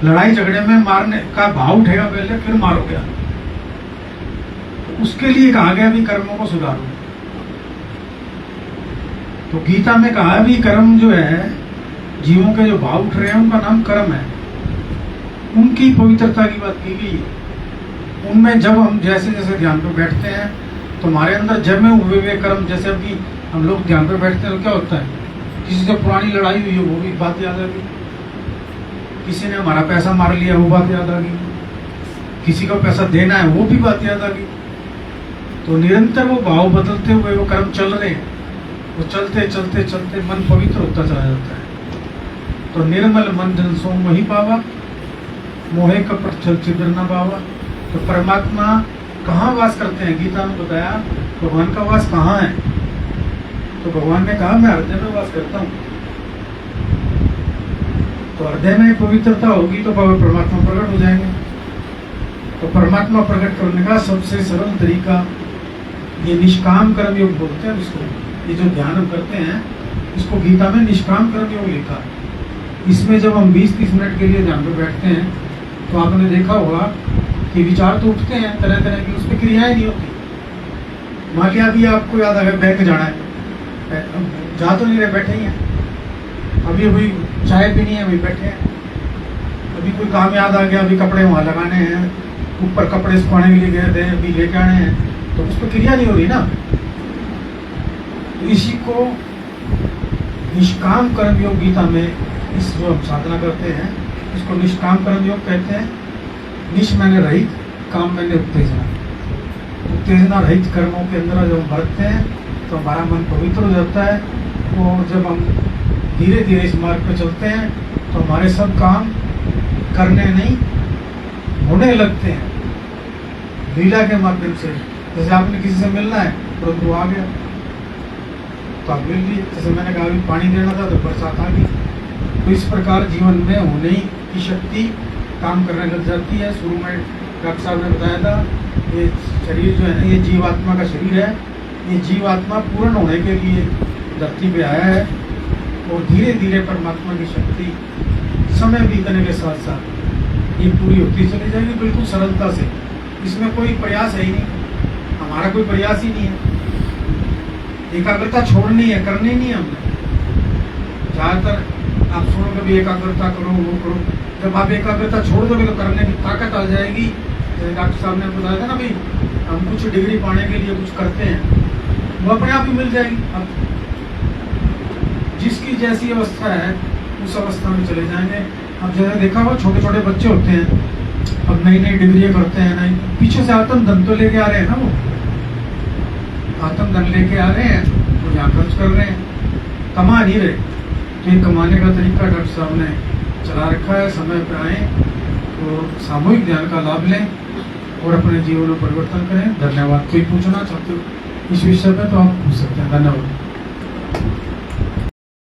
लड़ाई झगड़े में मारने का भाव उठेगा पहले, फिर मारोगे आप। उसके लिए कहा गया भी कर्मों को सुधारो। तो गीता में कहा भी कर्म जो है, जीवों के जो भाव उठ रहे हैं उनका नाम कर्म है, उनकी पवित्रता की बात की गई है। उनमें जब हम जैसे जैसे ध्यान पे बैठते हैं तो हमारे अंदर जमे हुए वे कर्म, जैसे अभी हम लोग ध्यान पे बैठते हैं तो क्या होता है, किसी से पुरानी लड़ाई हुई हो वो भी बात याद आ गई, किसी ने हमारा पैसा मार लिया वो बात याद आ गई, किसी को पैसा देना है वो भी बात याद आ गई। तो निरंतर वो भाव बदलते हुए वो कर्म चल रहे हैं, वो चलते चलते चलते मन पवित्र होता चला जाता है। तो निर्मल मन जन सो मोहि पावा, मोहे कपट छल छिद्र न पावा। तो परमात्मा कहाँ वास करते हैं, गीता में बताया भगवान का वास कहाँ है। तो भगवान ने कहा मैं हृदय में वास करता हूँ। तो हृदय में पवित्रता होगी तो परमात्मा प्रकट हो जाएंगे। तो परमात्मा प्रकट करने का सबसे सरल तरीका ये निष्काम कर्म योग बोलते हैं इसको। ये जो ध्यान हम करते हैं इसको गीता में निष्काम कर्म योग लिखा। इसमें जब हम 20-30 मिनट के लिए ध्यान पर बैठते हैं तो आपने देखा होगा कि विचार तो उठते हैं तरह तरह की, उस पर क्रियाएं नहीं होती। मान लिया अभी आपको याद आ गया बैंक जाना है, जा तो नहीं रहे, बैठे ही हैं। अभी अभी चाय पीनी है, अभी बैठे हैं। अभी कोई काम याद आ गया, अभी कपड़े वहां लगाने हैं, ऊपर कपड़े सुखाने के लिए गए थे, अभी लेके आने हैं, तो उस पर क्रिया नहीं हो रही ना। तो इसी को निष्काम कर्म योग गीता में इस जो हम साधना करते हैं इसको निष्काम कर्म योग कहते हैं। निश मैंने रहित, काम मैंने उत्तेजना। उत्तेजना रहित कर्मों के अंदर जब हम बढ़ते हैं तो हमारा मन पवित्र हो जाता है। तो जब हम धीरे धीरे इस मार्ग पर चलते हैं तो हमारे सब काम करने नहीं होने लगते हैं लीला के माध्यम से। जैसे आपने किसी से मिलना है परंतु आ गया तो आप मिल लिए। जैसे मैंने कहा अभी पानी देना था तो बरसात आ गई। तो इस प्रकार जीवन में होने की शक्ति काम करने लग जाती है। शुरू में डॉक्टर साहब ने बताया था ये शरीर जो है ये जीवात्मा का शरीर है। ये जीवात्मा पूर्ण होने के लिए धरती पे आया है और धीरे धीरे परमात्मा की शक्ति समय बीतने के साथ साथ ये पूरी होती चली जाएगी बिल्कुल सरलता से। इसमें कोई प्रयास है ही नहीं, हमारा कोई प्रयास ही नहीं है। एकाग्रता छोड़नी है, करनी नहीं है हमने। ज़्यादातर आप सुनो कभी एकाग्रता करो वो करो, जब आप एकाग्रता छोड़ दोगे तो करने की ताकत आ जाएगी। जैसे डॉक्टर साहब ने बताया था ना भाई, हम कुछ डिग्री पाने के लिए कुछ करते हैं वो अपने आप ही मिल जाएगी। अब जिसकी जैसी अवस्था है उस अवस्था में चले जाएंगे। अब जैसे देखा हुआ छोटे छोटे बच्चे होते हैं, अब नई नई डिग्री करते हैं, नई पीछे से आत्म धन तो लेके आ रहे हैं ना, वो आत्म धन लेके आ रहे हैं तो यहाँ खर्च कर रहे हैं, कमा नहीं रहे। तो ये कमाने का तरीका डॉक्टर साहब ने चला रखा है। समय पर आए तो सामूहिक ध्यान का लाभ लें और अपने जीवन में परिवर्तन करें। धन्यवाद। कोई पूछना चाहते हो इस विषय पे तो आप पूछ सकते हैं। धन्यवाद।